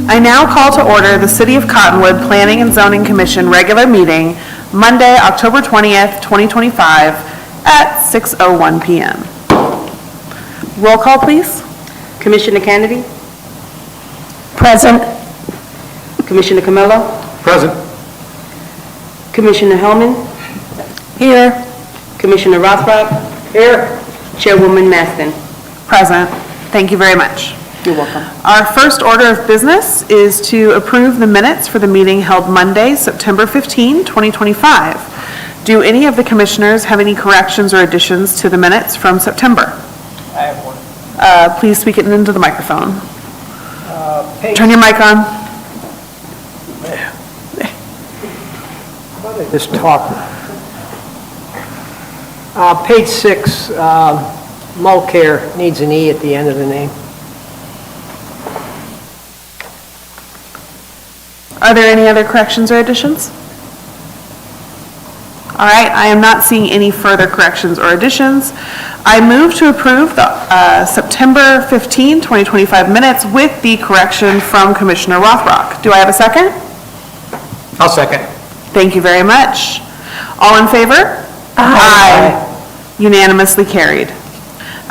I now call to order the City of Cottonwood Planning and Zoning Commission regular meeting, Monday, October 20th, 2025, at 6:01 p.m. Roll call, please. Commissioner Kennedy? Present. Commissioner Camillo? Present. Commissioner Hellman? Here. Commissioner Rothrock? Here. Chairwoman Maston? Present. Thank you very much. You're welcome. Our first order of business is to approve the minutes for the meeting held Monday, September 15, 2025. Do any of the commissioners have any corrections or additions to the minutes from September? I have one. Please speak it into the microphone. Page, Turn your mic on. just talk. Page 6, Mulcare needs an E at the end of the name. Are there any other corrections or additions? All right, I am not seeing any further corrections or additions. I move to approve the September 15, 2025 minutes with the correction from Commissioner Rothrock. Do I have a second? I'll second. Thank you very much. All in favor? Aye. Unanimously carried.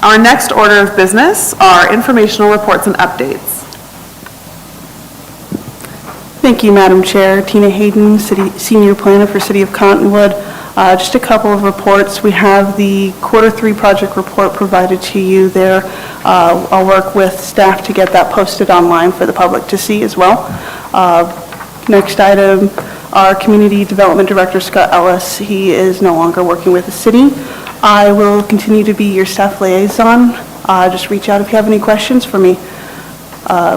Our next order of business are informational reports and updates. Thank you, Madam Chair. Tina Hayden, Senior Planner for City of Cottonwood. Just a couple of reports. We have the Q3 project report provided to you there. I'll work with staff to get that posted online for the public to see as well. Next item, our Community Development Director, Scott A.R.S. He is no longer working with the city. I will continue to be your staff liaison. Just reach out if you have any questions for me.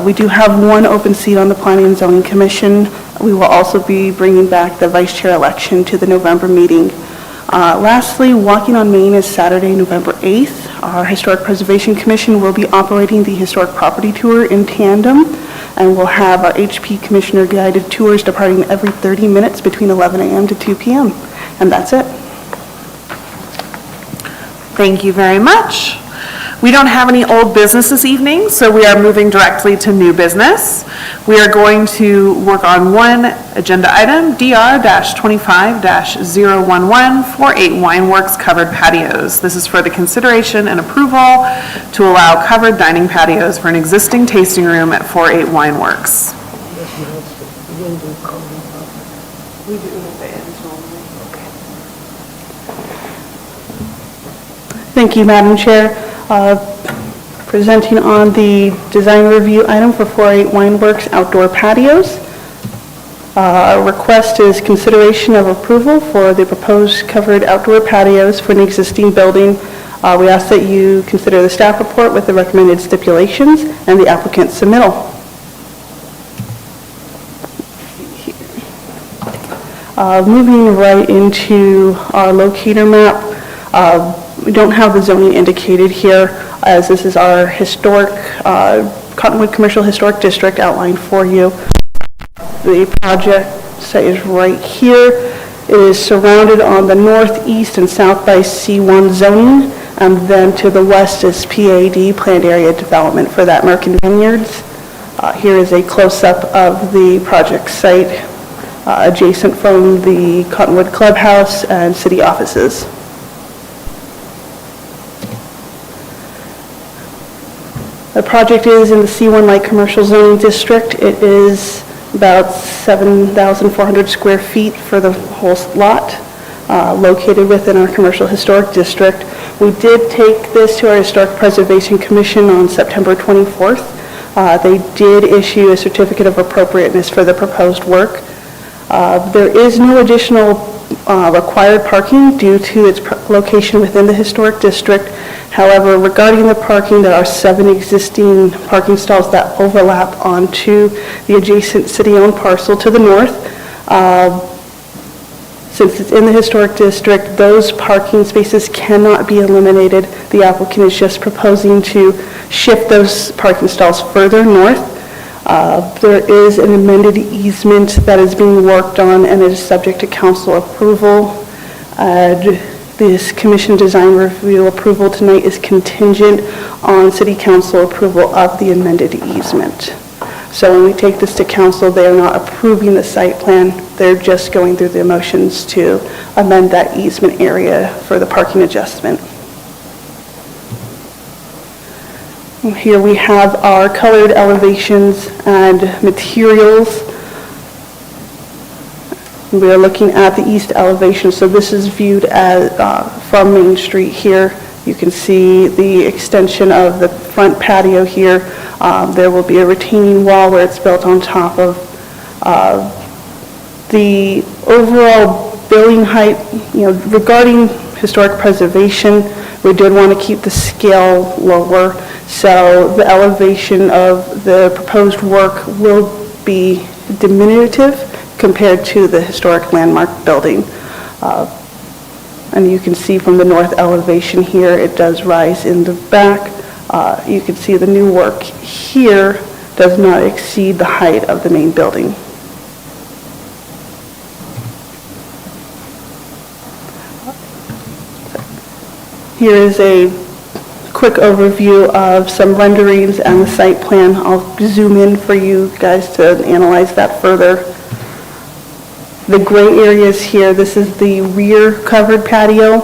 We do have one open seat on the Planning and Zoning Commission. We will also be bringing back the vice chair election to the November meeting. Lastly, Walking on Main is Saturday, November 8th. Our Historic Preservation Commission will be operating the historic property tour in tandem, and we'll have our HP Commissioner guided tours departing every 30 minutes between 11 a.m. to 2 p.m. And that's it. Thank you very much. We don't have any old business this evening, so we are moving directly to new business. We are going to work on one agenda item, DR-25-011, 48 Wineworks covered patios. This is for the consideration and approval to allow covered dining patios for an existing tasting room at 48 Wineworks. Thank you, Madam Chair. Presenting on the design review item for 48 Wineworks outdoor patios. Our request is consideration of approval for the proposed covered outdoor patios for an existing building. We ask that you consider the staff report with the recommended stipulations and the applicant's submittal. Moving right into our locator map. We don't have the zoning indicated here, as this is our historic, Cottonwood Commercial Historic District outlined for you. The project site is right here. It is surrounded on the northeast and south by C1 zoning, and then to the west is PAD, Planned Area Development for that American Vineyards. Here is a close-up of the project site, adjacent from the Cottonwood Clubhouse and city offices. The project is in the C1 Light Commercial Zoning District. It is about 7,400 square feet for the whole lot, located within our Commercial Historic District. We did take this to our Historic Preservation Commission on September 24th. They did issue a certificate of appropriateness for the proposed work. There is no additional required parking due to its location within the historic district. However, regarding the parking, there are 7 existing parking stalls that overlap onto the adjacent city-owned parcel to the north. Since it's in the historic district, those parking spaces cannot be eliminated. The applicant is just proposing to shift those parking stalls further north. There is an amended easement that is being worked on and it is subject to council approval. This commission design review approval tonight is contingent on city council approval of the amended easement. So when we take this to council, they are not approving the site plan, they're just going through the motions to amend that easement area for the parking adjustment. Here we have our colored elevations and materials. We are looking at the east elevation, so this is viewed as from Main Street here. You can see the extension of the front patio here. There will be a retaining wall where it's built on top of the overall building height. Regarding historic preservation, we did want to keep the scale lower, so the elevation of the proposed work will be diminutive compared to the historic landmark building. And you can see from the north elevation here, it does rise in the back. You can see the new work here does not exceed the height of the main building. Here is a quick overview of some renderings and the site plan. I'll zoom in for you guys to analyze that further. The gray areas here, this is the rear covered patio.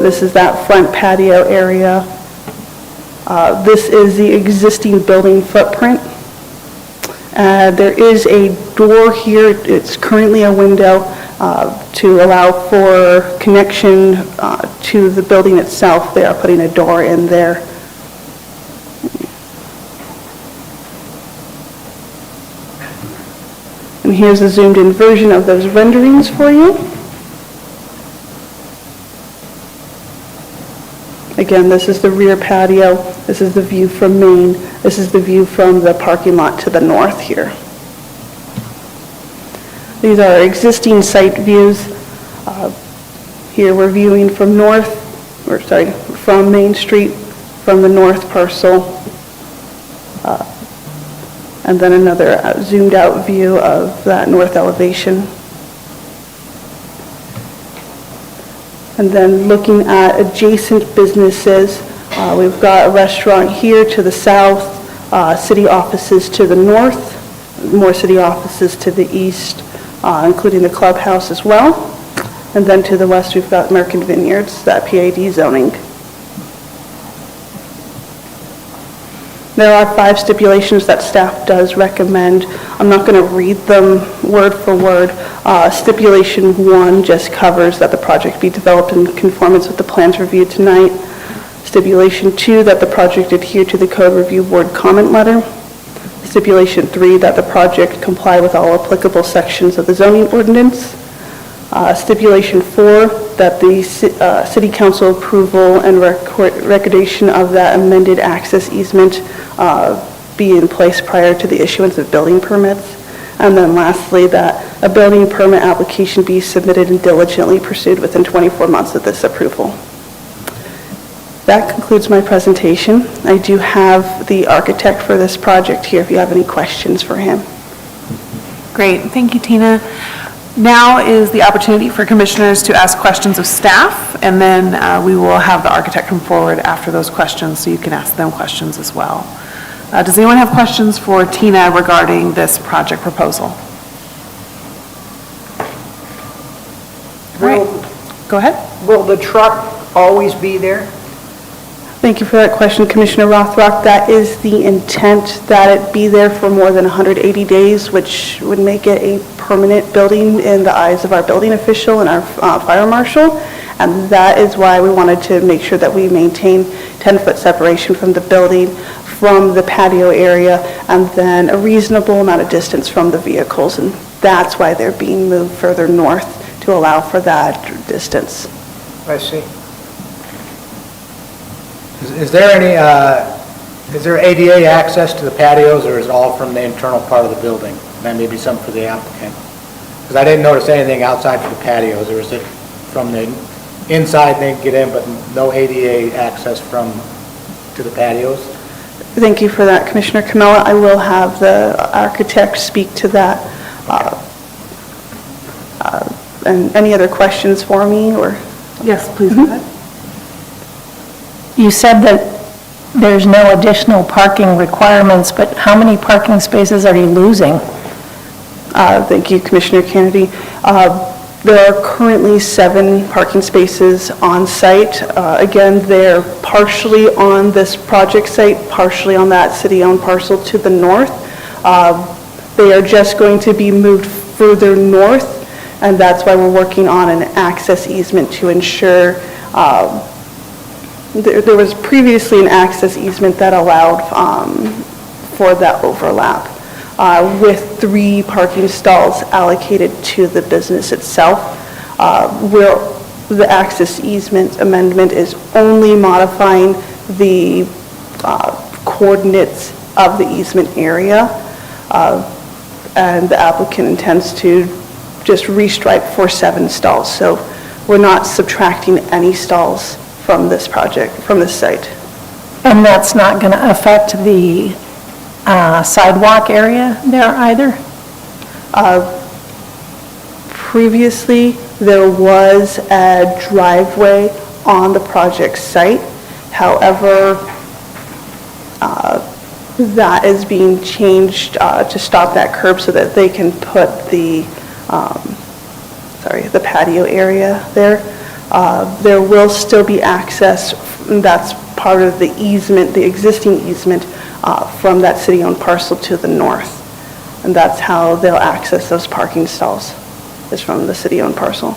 This is that front patio area. This is the existing building footprint. There is a door here. It's currently a window to allow for connection to the building itself. They are putting a door in there. And here's a zoomed in version of those renderings for you. Again, this is the rear patio. This is the view from Main. This is the view from the parking lot to the north here. These are our existing site views. Here we're viewing from from Main Street, from the north parcel. And then another zoomed out view of that north elevation. And then looking at adjacent businesses, we've got a restaurant here to the south, city offices to the north, more city offices to the east, including the clubhouse as well. And then to the west, we've got American Vineyards, that PAD zoning. There are 5 stipulations that staff does recommend. I'm not going to read them word for word. Stipulation 1 just covers that the project be developed in conformance with the plans reviewed tonight. Stipulation 2, that the project adhere to the Code Review Board comment letter. Stipulation 3, that the project comply with all applicable sections of the zoning ordinance. Stipulation 4, that the City Council approval and recordation of that amended access easement be in place prior to the issuance of building permits. And then lastly, that a building permit application be submitted and diligently pursued within 24 months of this approval. That concludes my presentation. I do have the architect for this project here if you have any questions for him. Great, thank you, Tina. Now is the opportunity for commissioners to ask questions of staff, and then we will have the architect come forward after those questions, so you can ask them questions as well. Does anyone have questions for Tina regarding this project proposal? Right, go ahead. Will the truck always be there? Thank you for that question, Commissioner Rothrock. That is the intent, that it be there for more than 180 days, which would make it a permanent building in the eyes of our building official and our fire marshal. And that is why we wanted to make sure that we maintain 10-foot separation from the building, from the patio area, and then a reasonable amount of distance from the vehicles. And that's why they're being moved further north, to allow for that distance. I see. Is there any, is there ADA access to the patios, or is it all from the internal part of the building? That may be something for the applicant. Because I didn't notice anything outside for the patios, or is it from the inside they can get in, but no ADA access to the patios? Thank you for that, Commissioner Camella. I will have the architect speak to that. And any other questions for me, or? Yes, please go ahead. You said that there's no additional parking requirements, but how many parking spaces are you losing? Thank you, Commissioner Kennedy. There are currently 7 parking spaces on site. Again, they're partially on this project site, partially on that city-owned parcel to the north. They are just going to be moved further north, and that's why we're working on an access easement to ensure, there was previously an access easement that allowed for that overlap, with 3 parking stalls allocated to the business itself. Where the access easement amendment is only modifying the coordinates of the easement area, and the applicant intends to just restripe for 7 stalls. So we're not subtracting any stalls from this project, from this site. And that's not going to affect the sidewalk area there either? Previously, there was a driveway on the project site. However, that is being changed to stop that curb so that they can put the, the patio area there. There will still be access, that's part of the easement, the existing easement from that city-owned parcel to the north. And that's how they'll access those parking stalls, is from the city-owned parcel.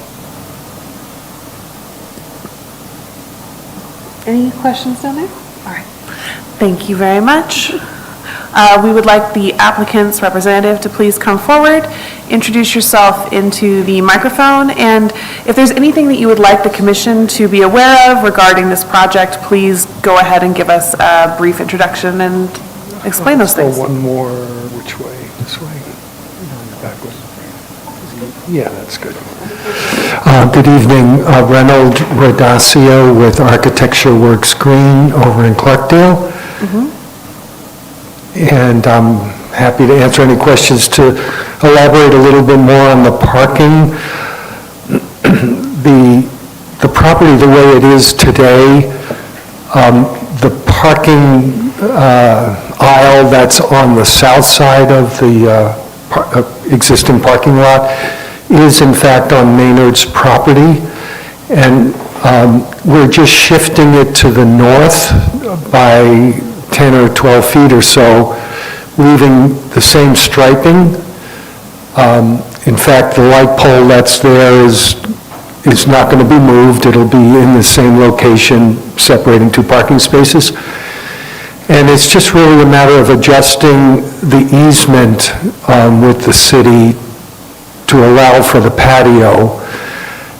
Any questions down there? All right. Thank you very much. We would like the applicant's representative to please come forward, introduce yourself into the microphone, and if there's anything that you would like the commission to be aware of regarding this project, please go ahead and give us a brief introduction and explain those things. One more, which way? This way? Backwards. Yeah, that's good. Good evening, Reynold Rodasio with Architecture Works Green over in Clarkdale. And I'm happy to answer any questions to elaborate a little bit more on the parking. The property, the way it is today, the parking aisle that's on the south side of the existing parking lot is in fact on Maynard's property, and we're just shifting it to the north by 10 or 12 feet or so, leaving the same striping. In fact, the light pole that's there is not going to be moved. It'll be in the same location, separating 2 parking spaces. And it's just really a matter of adjusting the easement with the city to allow for the patio.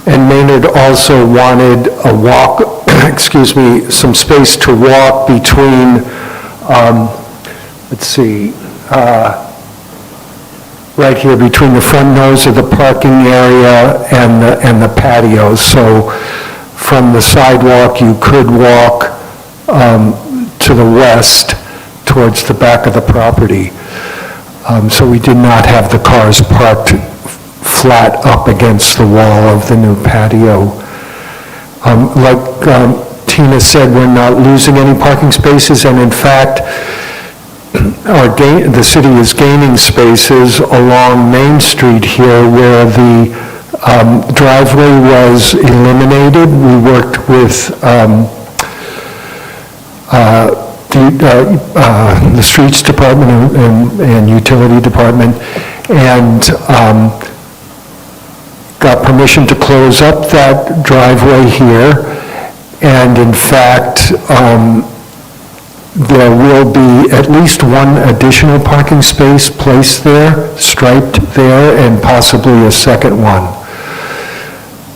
And Maynard also wanted a walk, excuse me, some space to walk between, let's see, right here between the front nose of the parking area and the patio. So from the sidewalk, you could walk to the west towards the back of the property. So we did not have the cars parked flat up against the wall of the new patio. Like Tina said, we're not losing any parking spaces, and in fact, the city is gaining spaces along Main Street here where the driveway was eliminated. We worked with the Streets Department and Utility Department, and got permission to close up that driveway here. And in fact, there will be at least 1 additional parking space placed there, striped there, and possibly a second one.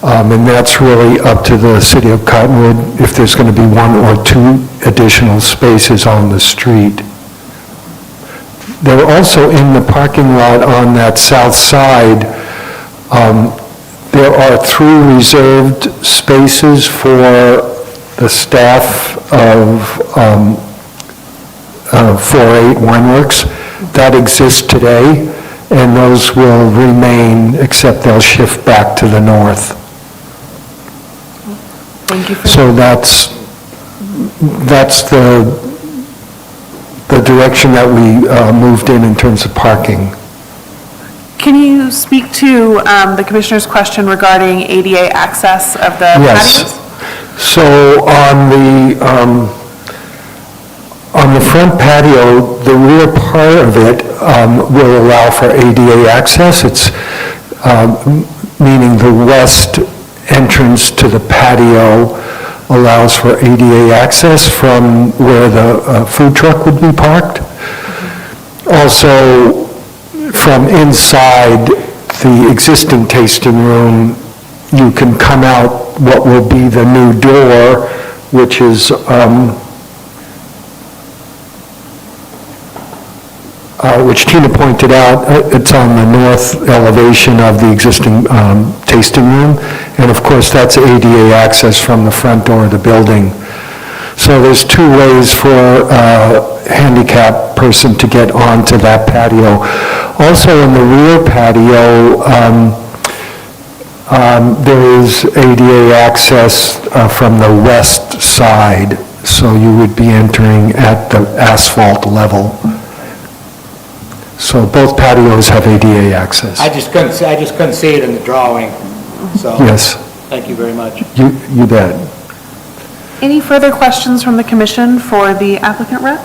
And that's really up to the city of Cottonwood if there's going to be 1 or 2 additional spaces on the street. They're also in the parking lot on that south side. There are 3 reserved spaces for the staff of 4-8 Wineworks. That exists today, and those will remain, except they'll shift back to the north. Thank you for So that's the the direction that we moved in terms of parking. Can you speak to the commissioner's question regarding ADA access of the patios? Yes. So on the front patio, the rear part of it will allow for ADA access. It's meaning the west entrance to the patio allows for ADA access from where the food truck would be parked. Also, from inside the existing tasting room, you can come out what will be the new door, which is, which Tina pointed out, it's on the north elevation of the existing tasting room. And of course, that's ADA access from the front door of the building. So there's two ways for a handicapped person to get onto that patio. Also in the rear patio, there is ADA access from the west side, so you would be entering at the asphalt level. So both patios have ADA access. I just couldn't see it in the drawing, so. Yes. Thank you very much. You bet. Any further questions from the commission for the applicant rep?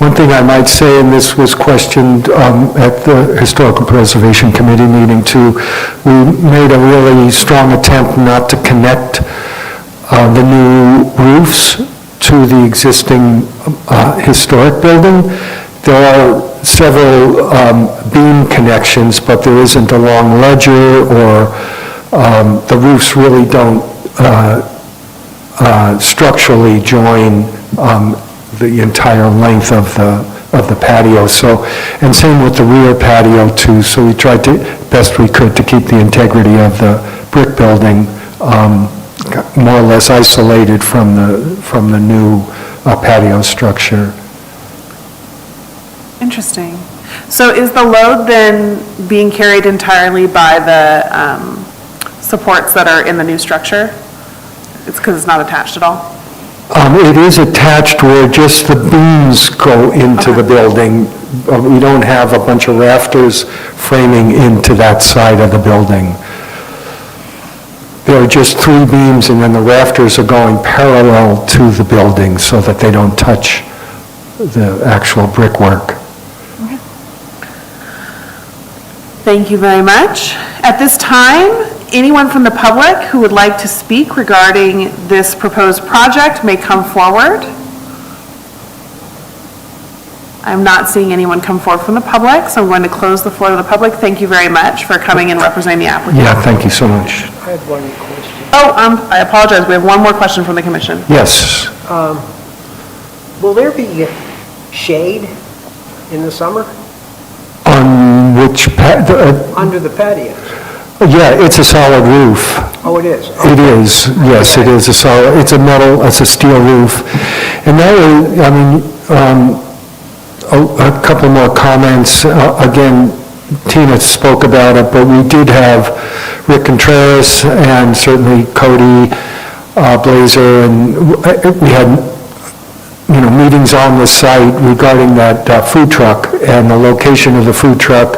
One thing I might say, and this was questioned at the Historical Preservation Committee meeting too, we made a really strong attempt not to connect the new roofs to the existing historic building. There are several beam connections, but there isn't a long ledger, or the roofs really don't structurally join the entire length of the patio. So, and same with the rear patio too. So we tried to, best we could, to keep the integrity of the brick building more or less isolated from the new patio structure. Interesting. So is the load then being carried entirely by the supports that are in the new structure? It's because it's not attached at all? It is attached where just the beams go into the building. We don't have a bunch of rafters framing into that side of the building. There are just 3 beams, and then the rafters are going parallel to the building so that they don't touch the actual brickwork. Thank you very much. At this time, anyone from the public who would like to speak regarding this proposed project may come forward. I'm not seeing anyone come forward from the public, so I'm going to close the floor to the public. Thank you very much for coming and representing the applicant. Yeah, thank you so much. I had one question. Oh, I apologize. We have one more question from the commission. Yes. Will there be shade in the summer On which, under the patios? yeah, it's a solid roof. Oh, it is? It is, yes, it is a solid, it's a metal, it's a steel roof. And that way, I mean, a couple more comments. Again, Tina spoke about it, but we did have Rick Contreras and certainly Cody Blazer, and we had, meetings on the site regarding that food truck and the location of the food truck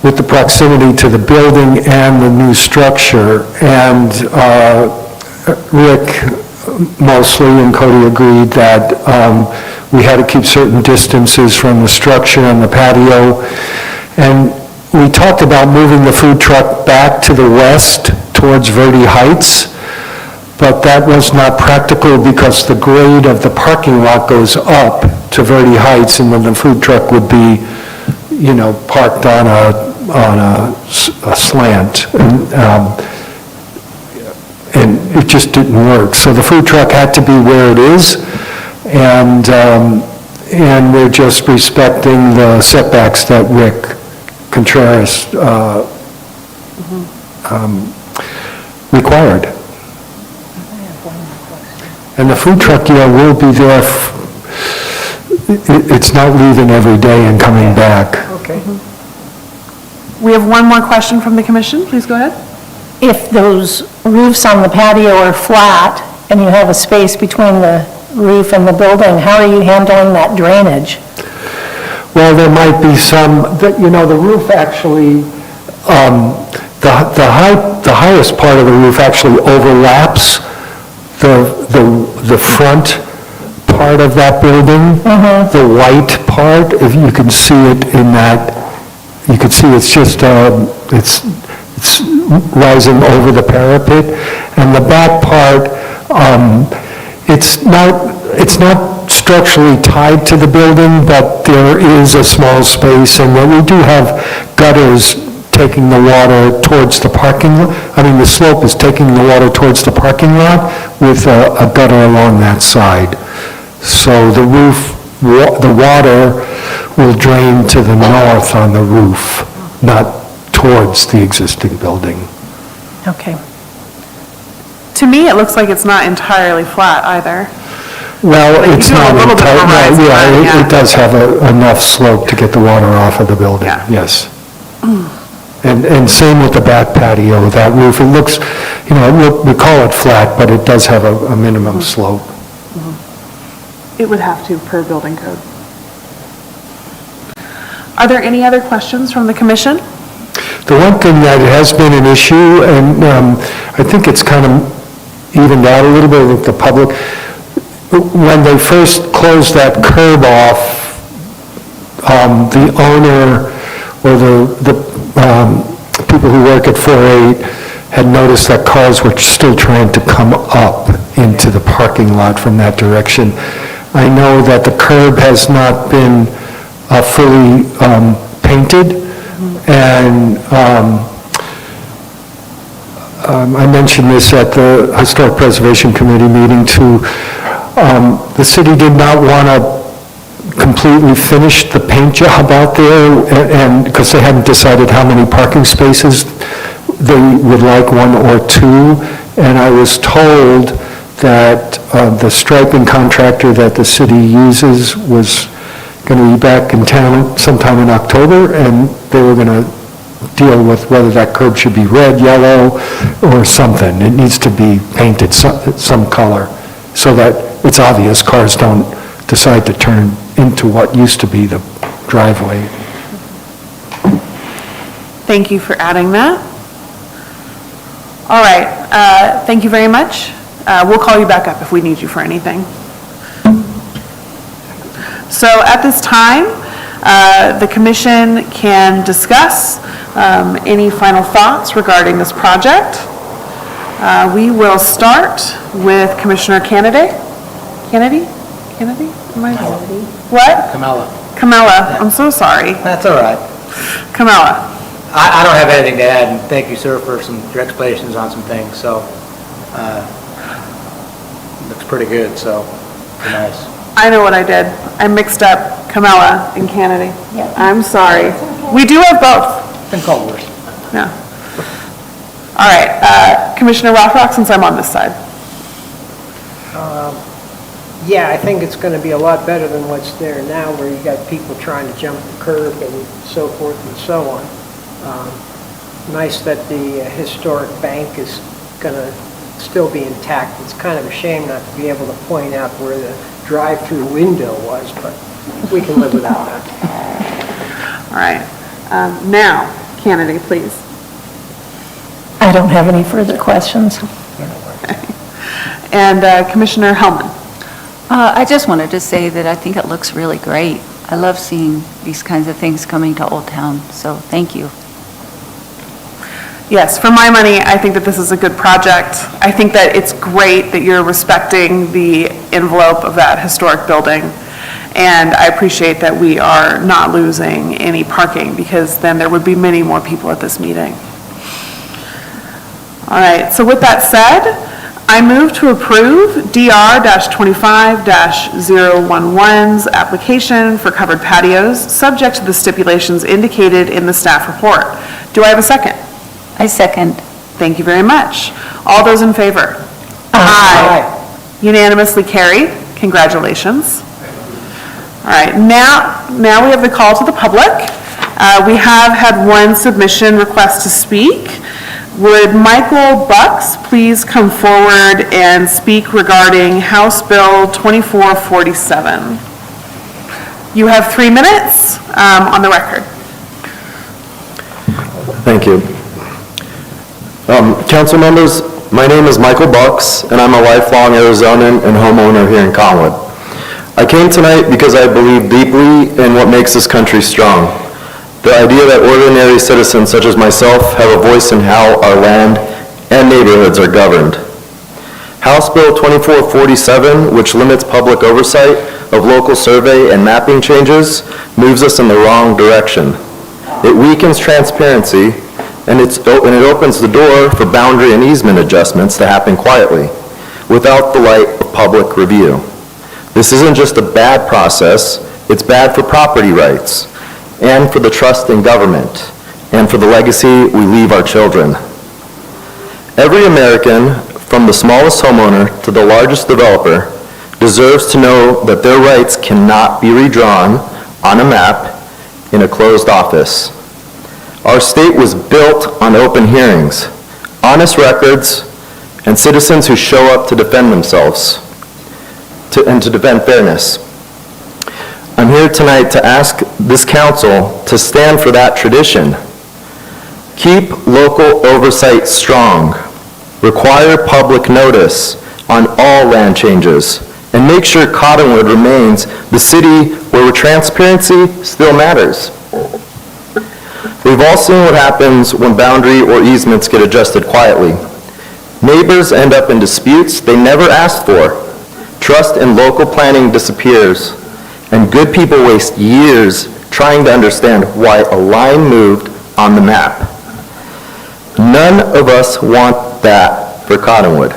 with the proximity to the building and the new structure. And Rick mostly and Cody agreed that we had to keep certain distances from the structure and the patio. And we talked about moving the food truck back to the west towards Verde Heights, but that was not practical because the grade of the parking lot goes up to Verde Heights, and then the food truck would be, parked on a slant. And it just didn't work. So the food truck had to be where it is, and we're just respecting the setbacks that Rick Contreras required. And the food truck, will be there. It's not leaving every day and coming back. Okay. We have one more question from the commission. Please go ahead. If those roofs on the patio are flat and you have a space between the roof in the building, how are you handling that drainage? Well, there might be some, the roof actually, the highest part of the roof actually overlaps the front part of that building. The white part, if you can see it in that, you can see it's just, it's rising over the parapet. And the back part, it's not structurally tied to the building, but there is a small space, and then we do have gutters taking the water towards the parking lot. I mean, the slope is taking the water towards the parking lot with a gutter along that side. So the roof, the water will drain to the north on the roof, not towards the existing building. Okay. To me, it looks like it's not entirely flat either. Well, Like, you it's do a not little bit of a rise entirely, climb, yeah. it does have enough slope to get the water off of the building, Yeah. yes. And same with the back patio, that roof, it looks, we call it flat, but it does have a minimum slope. It would have to per building code. Are there any other questions from the commission? The one thing that has been an issue, and I think it's kind of evened out a little bit with the public, when they first closed that curb off, the owner or the people who work at 4-8 had noticed that cars were still trying to come up into the parking lot from that direction. I know that the curb has not been fully painted, and I mentioned this at the Historic Preservation Committee meeting too. The city did not want to completely finish the paint job out there, and because they hadn't decided how many parking spaces they would like, 1 or 2, and I was told that the striping contractor that the city uses was going to be back in town sometime in October, and they were going to deal with whether that curb should be red, yellow, or something. It needs to be painted some color so that it's obvious cars don't decide to turn into what used to be the driveway. Thank you for adding that. All right, thank you very much. We'll call you back up if we need you for anything. So at this time, the commission can discuss any final thoughts regarding this project. We will start with Commissioner Kennedy. Kennedy? Am I? What? Camilla. Camella, I'm so sorry. That's all right. Camella. I don't have anything to add, and thank you, sir, for your explanations on some things, so, looks pretty good, so, nice. I know what I did. I mixed up Camella and Kennedy. I'm sorry. We do have both. Been called worse. Yeah. All right, Commissioner Rothrock, since I'm on this side. Yeah, I think it's going to be a lot better than what's there now, where you got people trying to jump the curb and so forth and so on. Nice that the historic bank is going to still be intact. It's kind of a shame not to be able to point out where the drive-through window was, but we can live without that. All right. Now, Kennedy, please. I don't have any further questions. And Commissioner Hellman. I just wanted to say that I think it looks really great. I love seeing these kinds of things coming to Old Town, so thank you. Yes, for my money, I think that this is a good project. I think that it's great that you're respecting the envelope of that historic building. And I appreciate that we are not losing any parking, because then there would be many more people at this meeting. All right, so with that said, I move to approve DR-25-011's application for covered patios, subject to the stipulations indicated in the staff report. Do I have a second? I second. Thank you very much. All those in favor? Aye. Unanimously carried. Congratulations. All right, now we have the call to the public. We have had one submission request to speak. Would Michael Bucks please come forward and speak regarding House Bill 2447? You have 3 minutes on the record. Thank you. Council members, my name is Michael Bucks, and I'm a lifelong Arizonan and homeowner here in Cottonwood. I came tonight because I believe deeply in what makes this country strong. The idea that ordinary citizens such as myself have a voice in how our land and neighborhoods are governed. House Bill 2447, which limits public oversight of local survey and mapping changes, moves us in the wrong direction. It weakens transparency, and it opens the door for boundary and easement adjustments to happen quietly, without the light of public review. This isn't just a bad process, it's bad for property rights, and for the trust in government, and for the legacy we leave our children. Every American, from the smallest homeowner to the largest developer, deserves to know that their rights cannot be redrawn on a map in a closed office. Our state was built on open hearings, honest records, and citizens who show up to defend themselves and to defend fairness. I'm here tonight to ask this council to stand for that tradition. Keep local oversight strong. Require public notice on all land changes, and make sure Cottonwood remains the city where transparency still matters. We've all seen what happens when boundary or easements get adjusted quietly. Neighbors end up in disputes they never asked for. Trust in local planning disappears, and good people waste years trying to understand why a line moved on the map. None of us want that for Cottonwood.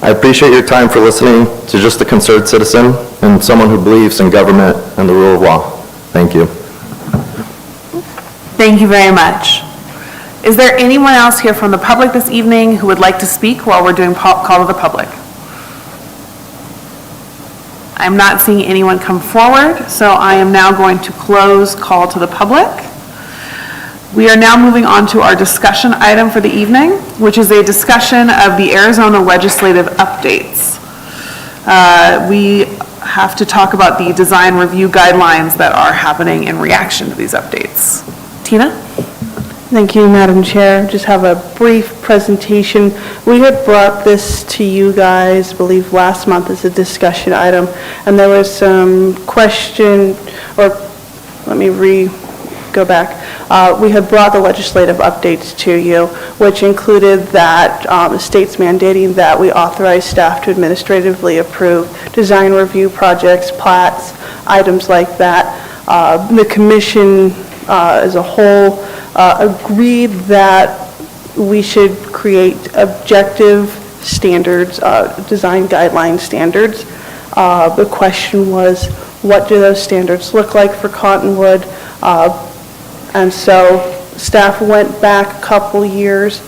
I appreciate your time for listening to just a concerned citizen and someone who believes in government and the rule of law. Thank you. Thank you very much. Is there anyone else here from the public this evening who would like to speak while we're doing call to the public? I'm not seeing anyone come forward, so I am now going to close call to the public. We are now moving on to our discussion item for the evening, which is a discussion of the Arizona legislative updates. We have to talk about the design review guidelines that are happening in reaction to these updates. Tina? Thank you, Madam Chair. Just have a brief presentation. We had brought this to you guys, I believe, last month as a discussion item, and there was some question, or let me go back. We had brought the legislative updates to you, which included that the state's mandating that we authorize staff to administratively approve design review projects, plats, items like that. The commission as a whole agreed that we should create objective standards, design guideline standards. The question was, what do those standards look like for Cottonwood? And so staff went back a couple years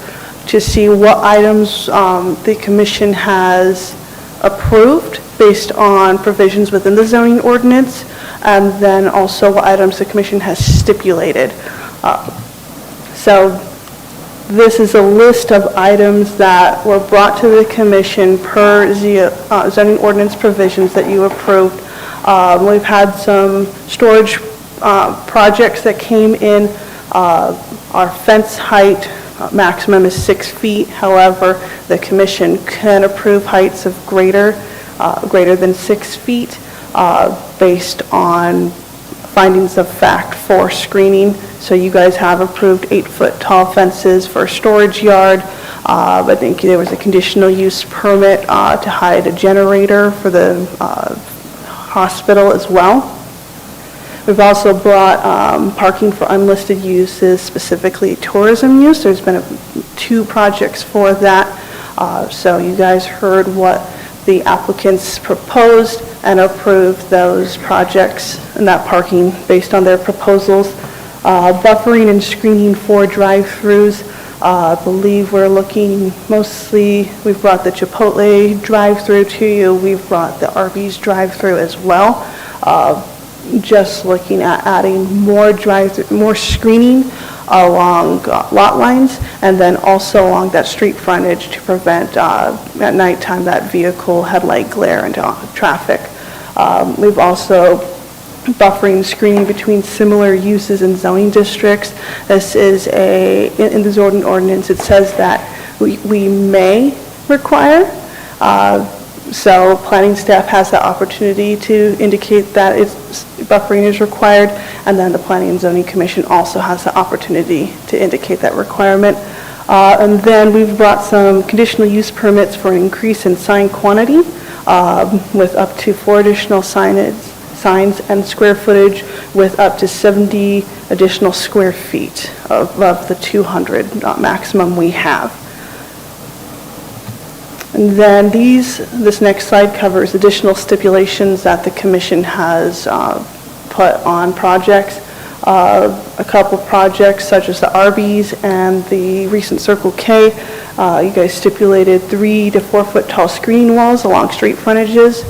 to see what items the commission has approved based on provisions within the zoning ordinance, and then also what items the commission has stipulated. So this is a list of items that were brought to the commission per zoning ordinance provisions that you approved. We've had some storage projects that came in. Our fence height maximum is 6 feet. However, the commission can approve heights of greater than 6 feet based on findings of fact for screening. So you guys have approved 8-foot tall fences for a storage yard. I think there was a conditional use permit to hide a generator for the hospital as well. We've also brought parking for unlisted uses, specifically tourism use. There's been 2 projects for that. So you guys heard what the applicants proposed and approved those projects and that parking based on their proposals. Buffering and screening for drive-throughs. I believe we're looking mostly, we've brought the Chipotle drive-through to you. We've brought the Arby's drive-through as well. Just looking at adding more screening along lot lines, and then also along that street frontage to prevent, at nighttime, that vehicle headlight glare into traffic. We've also buffering screening between similar uses in zoning districts. This is in the zoning ordinance, it says that we may require, so planning staff has the opportunity to indicate that buffering is required, and then the Planning and Zoning Commission also has the opportunity to indicate that requirement. And then we've brought some conditional use permits for an increase in sign quantity with up to 4 additional signs and square footage with up to 70 additional square feet above the 200 maximum we have. And then this next slide covers additional stipulations that the commission has put on projects. A couple of projects such as the Arby's and the recent Circle K, you guys stipulated 3 to 4 foot tall screening walls along street frontages.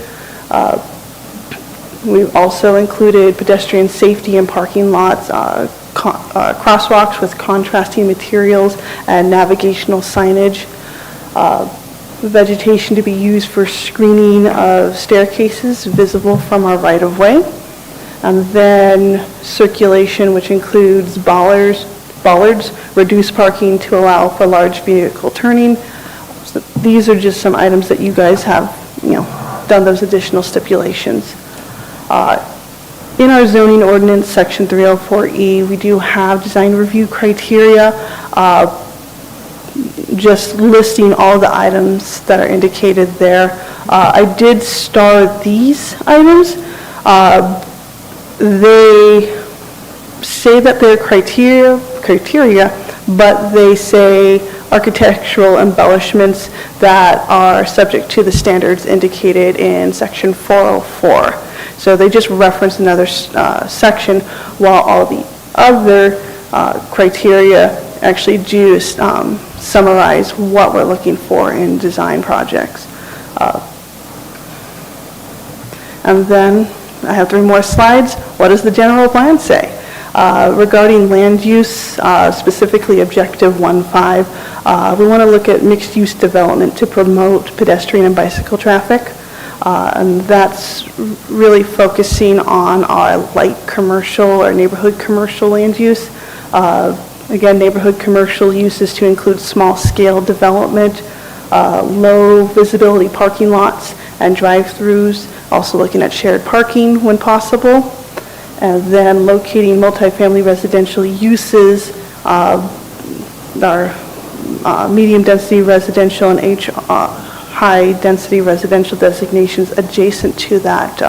We've also included pedestrian safety in parking lots, crosswalks with contrasting materials and navigational signage. Vegetation to be used for screening of staircases visible from our right-of-way. And then circulation, which includes bollards, reduced parking to allow for large vehicle turning. So these are just some items that you guys have, done those additional stipulations. In our zoning ordinance, section 304E, we do have design review criteria, just listing all the items that are indicated there. I did star these items. They say that they're criteria, but they say architectural embellishments that are subject to the standards indicated in section 404. So they just reference another section, while all the other criteria actually do summarize what we're looking for in design projects. And then I have 3 more slides. What does the general plan say? Regarding land use, specifically objective 1.5, we want to look at mixed-use development to promote pedestrian and bicycle traffic. And that's really focusing on our light commercial or neighborhood commercial land use. Again, neighborhood commercial uses to include small-scale development, low visibility parking lots and drive-throughs, also looking at shared parking when possible, and then locating multifamily residential uses, our medium-density residential and high-density residential designations adjacent to that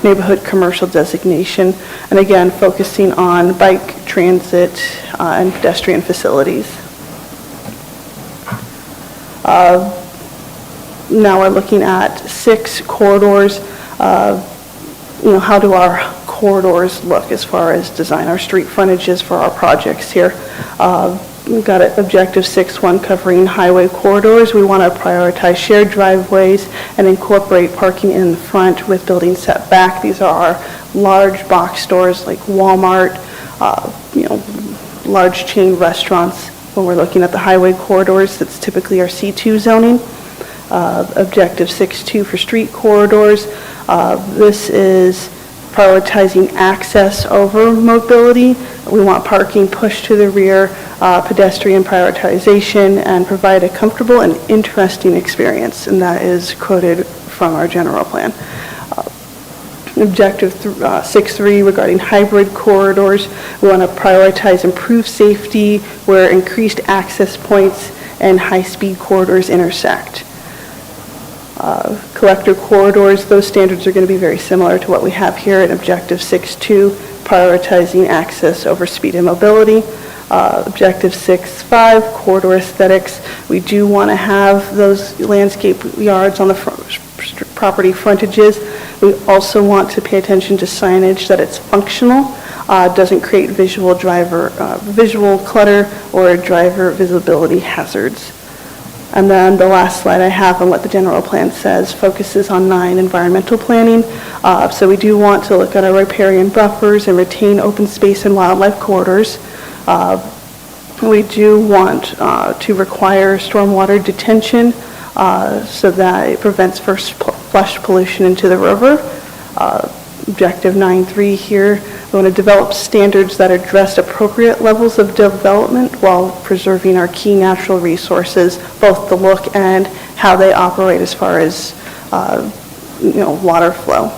neighborhood commercial designation, and again, focusing on bike, transit, and pedestrian facilities. Now we're looking at 6 corridors. How do our corridors look as far as design our street frontages for our projects here? We've got objective 6.1 covering highway corridors. We want to prioritize shared driveways and incorporate parking in the front with building setback. These are our large box stores like Walmart, large chain restaurants. When we're looking at the highway corridors, that's typically our C2 zoning. Objective 6.2 for street corridors. This is prioritizing access over mobility. We want parking pushed to the rear, pedestrian prioritization, and provide a comfortable and interesting experience, and that is quoted from our general plan. Objective 6.3 regarding hybrid corridors. We want to prioritize improved safety where increased access points and high-speed corridors intersect. Collector corridors, those standards are going to be very similar to what we have here in Objective 6.2, prioritizing access over speed and mobility. Objective 6.5, corridor aesthetics. We do want to have those landscape yards on the property frontages. We also want to pay attention to signage, that it's functional, doesn't create visual clutter or driver visibility hazards. And then the last slide I have on what the general plan says focuses on 9, environmental planning. So we do want to look at our riparian buffers and retain open space and wildlife corridors. We do want to require stormwater detention so that it prevents first flush pollution into the river. Objective 9.3 here, we want to develop standards that address appropriate levels of development while preserving our key natural resources, both the look and how they operate as far as water flow.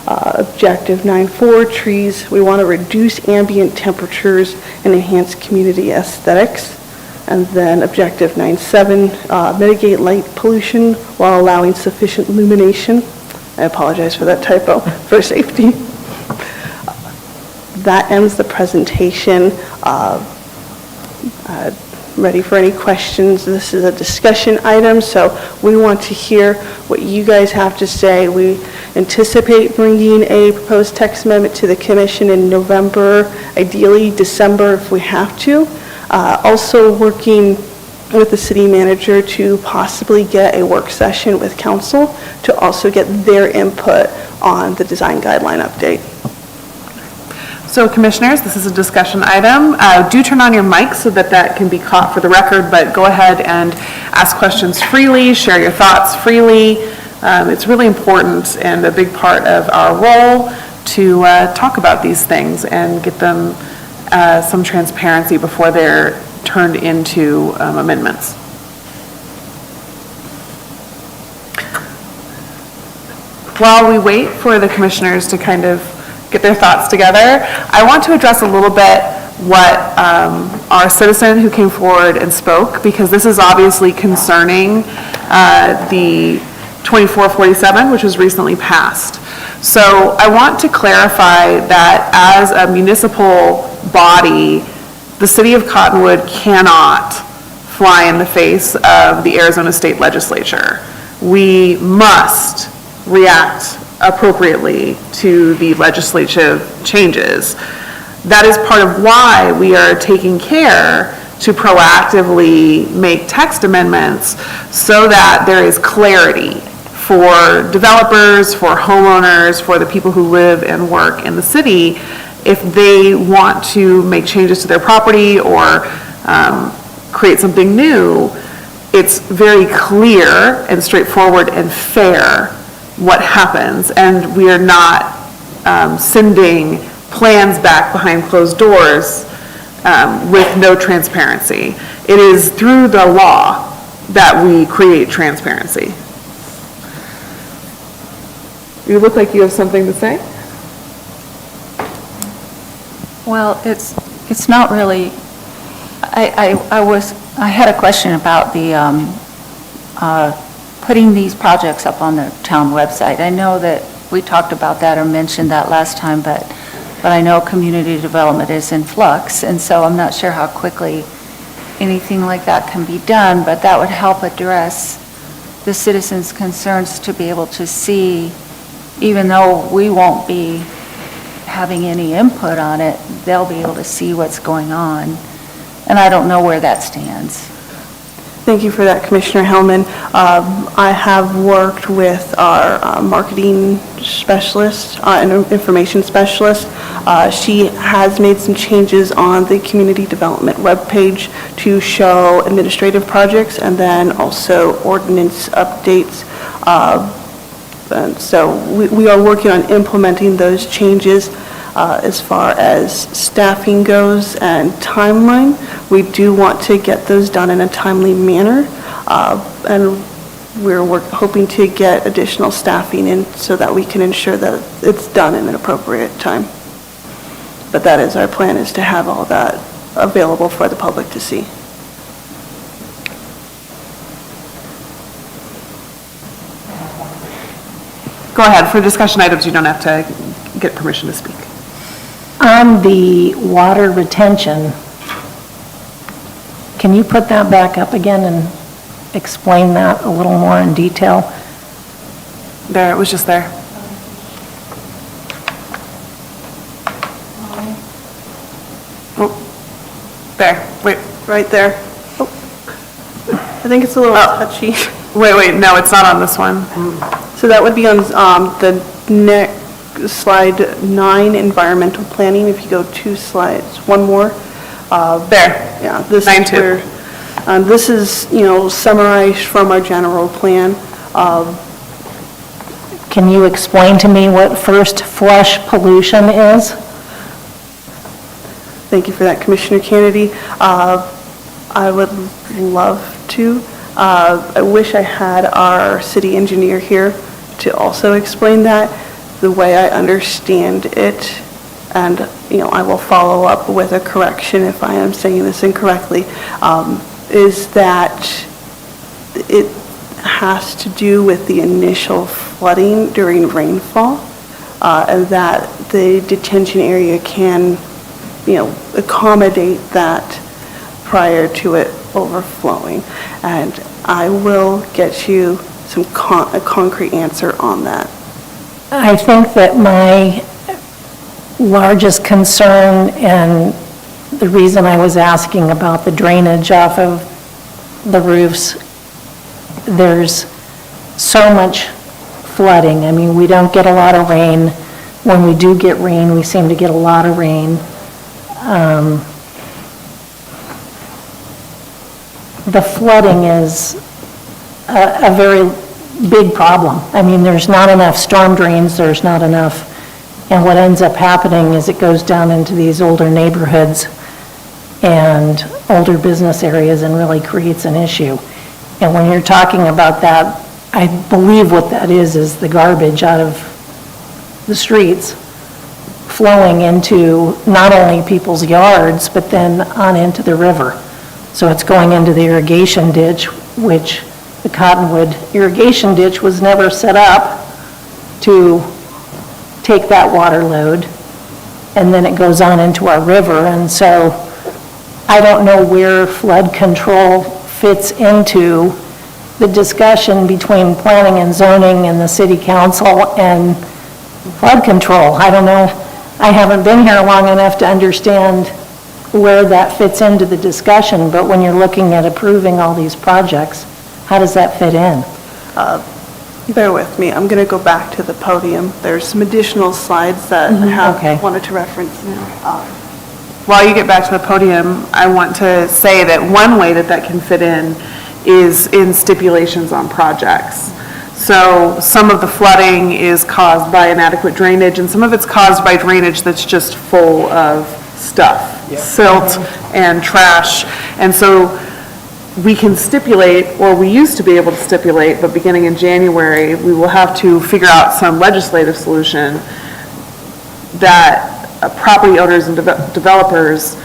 Objective 9.4, trees, we want to reduce ambient temperatures and enhance community aesthetics. And then objective 9.7, mitigate light pollution while allowing sufficient illumination. I apologize for that typo, for safety. That ends the presentation. Ready for any questions? This is a discussion item, so we want to hear what you guys have to say. We anticipate bringing a proposed text amendment to the commission in November, ideally December if we have to. Also working with the city manager to possibly get a work session with council to also get their input on the design guideline update. So commissioners, this is a discussion item. Do turn on your mic so that that can be caught for the record, but go ahead and ask questions freely, share your thoughts freely. It's really important and a big part of our role to talk about these things and get them some transparency before they're turned into amendments. While we wait for the commissioners to kind of get their thoughts together, I want to address a little bit what our citizen who came forward and spoke, because this is obviously concerning the 2447, which was recently passed. So I want to clarify that as a municipal body, the city of Cottonwood cannot fly in the face of the Arizona State Legislature. We must react appropriately to the legislative changes. That is part of why we are taking care to proactively make text amendments so that there is clarity for developers, for homeowners, for the people who live and work in the city. If they want to make changes to their property or create something new, it's very clear and straightforward and fair what happens, and we are not sending plans back behind closed doors with no transparency. It is through the law that we create transparency. You look like you have something to say? Well, it's not really, I had a question about the, putting these projects up on the town website. I know that we talked about that or mentioned that last time, but I know community development is in flux, and so I'm not sure how quickly anything like that can be done, but that would help address the citizens' concerns to be able to see, even though we won't be having any input on it, they'll be able to see what's going on. And I don't know where that stands. Thank you for that, Commissioner Hellman. I have worked with our marketing specialist and information specialist. She has made some changes on the community development webpage to show administrative projects and then also ordinance updates. And so we are working on implementing those changes. As far as staffing goes and timeline, we do want to get those done in a timely manner, and we're hoping to get additional staffing in so that we can ensure that it's done in an appropriate time. But that is our plan, is to have all that available for the public to see. Go ahead. For discussion items, you don't have to get permission to speak. On the water retention, can you put that back up again and explain that a little more in detail? There, it was just there. Oh, there, wait. Right there. Oh, I think it's a little touchy. Wait, no, it's not on this one. So that would be on the next slide 9, environmental planning. If you go 2 slides, one more. There. Yeah, this is 9-2. where, this is, summarized from our general plan. Can you explain to me what first flush pollution is? Thank you for that, Commissioner Kennedy. I would love to. I wish I had our city engineer here to also explain that. The way I understand it, and, I will follow up with a correction if I am saying this incorrectly, is that it has to do with the initial flooding during rainfall, and that the detention area can, accommodate that prior to it overflowing. And I will get you a concrete answer on that. I think that my largest concern, and the reason I was asking about the drainage off of the roofs, there's so much flooding. I mean, we don't get a lot of rain. When we do get rain, we seem to get a lot of rain. The flooding is a very big problem. I mean, there's not enough storm drains, there's not enough, and what ends up happening is it goes down into these older neighborhoods and older business areas and really creates an issue. And when you're talking about that, I believe what that is the garbage out of the streets flowing into not only people's yards, but then on into the river. So it's going into the irrigation ditch, which the Cottonwood irrigation ditch was never set up to take that water load, and then it goes on into our river. And so I don't know where flood control fits into the discussion between planning and zoning and the city council and flood control. I don't know. I haven't been here long enough to understand where that fits into the discussion, but when you're looking at approving all these projects, how does that fit in? Bear with me, I'm going to go back to the podium. There's some additional slides that I okay. wanted to reference now. While you get back to the podium, I want to say that one way that can fit in is in stipulations on projects. So some of the flooding is caused by inadequate drainage, and some of it's caused by drainage that's just full of stuff, silt and trash. And so we can stipulate, or we used to be able to stipulate, but beginning in January, we will have to figure out some legislative solution that property owners and developers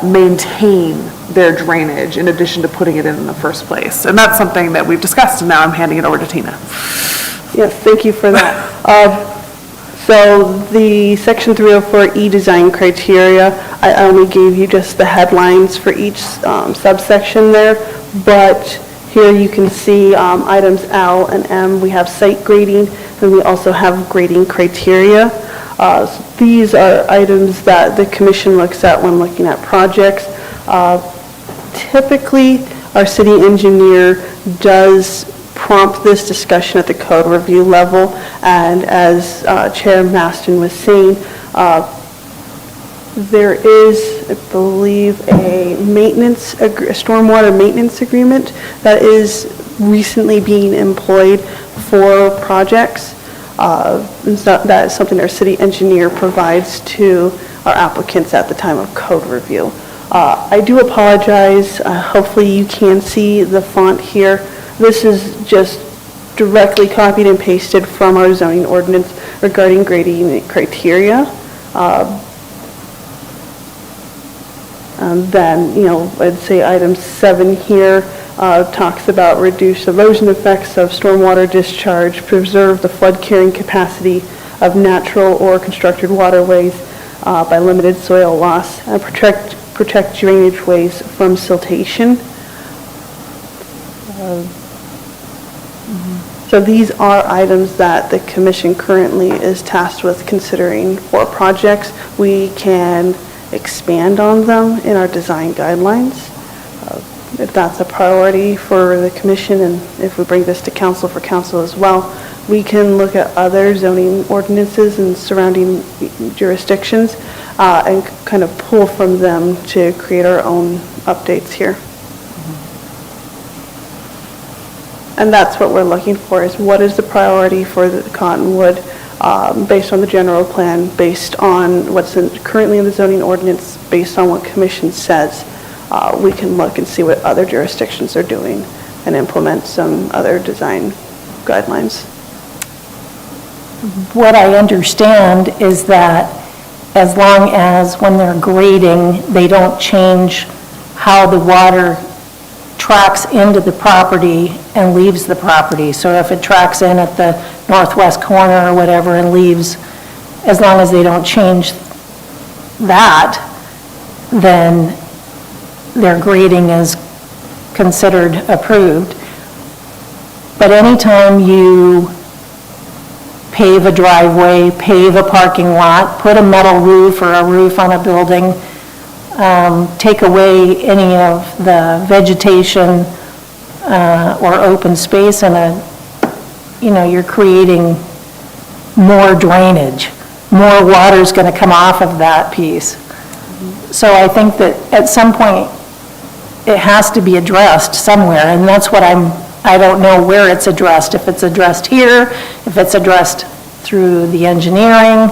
maintain their drainage in addition to putting it in the first place. And that's something that we've discussed, and now I'm handing it over to Tina. Yes, thank you for that. So the Section 304E design criteria, I only gave you just the headlines for each subsection there, but here you can see items L and M. We have site grading, and we also have grading criteria. These are items that the commission looks at when looking at projects. Typically, our city engineer does prompt this discussion at the code review level, and as Chair Maston was saying, there is, I believe, a stormwater maintenance agreement that is recently being employed for projects. And so that is something our city engineer provides to our applicants at the time of code review. I do apologize. Hopefully you can see the font here. This is just directly copied and pasted from our zoning ordinance regarding grading criteria. And then, I'd say item 7 here talks about reduce erosion effects of stormwater discharge, preserve the flood carrying capacity of natural or constructed waterways by limited soil loss, and protect drainage ways from siltation. So these are items that the commission currently is tasked with considering for projects. We can expand on them in our design guidelines. If that's a priority for the commission, and if we bring this to council for council as well, we can look at other zoning ordinances and surrounding jurisdictions. and kind of pull from them to create our own updates here. And that's what we're looking for, is what is the priority for the Cottonwood, based on the general plan, based on what's currently in the zoning ordinance, based on what commission says. We can look and see what other jurisdictions are doing and implement some other design guidelines. What I understand is that as long as when they're grading, they don't change how the water tracks into the property and leaves the property. So if it tracks in at the northwest corner or whatever and leaves, as long as they don't change that, then their grading is considered approved. But anytime you pave a driveway, pave a parking lot, put a metal roof or a roof on a building, take away any of the vegetation or open space in you're creating more drainage. More water's going to come off of that piece. So I think that at some point, it has to be addressed somewhere, and that's what I don't know where it's addressed, if it's addressed here, if it's addressed through the engineering,